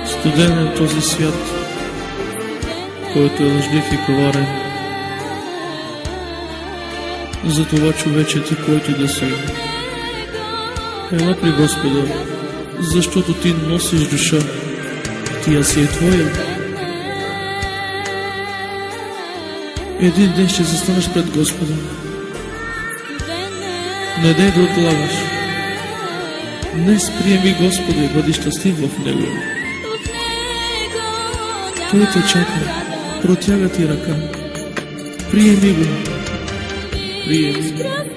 Студен е този свят, който е лъжлив и коварен. Затова, човече, ти, който да си, ела при Господа, защото ти носиш душа, тя си е твоя. Един ден ще застанеш пред Господа. Не дай да отлагаш. Днес приеми Господа и бъди щастлив в Него. Той те чака, протяга ти ръка. Приеми го. Приеми го.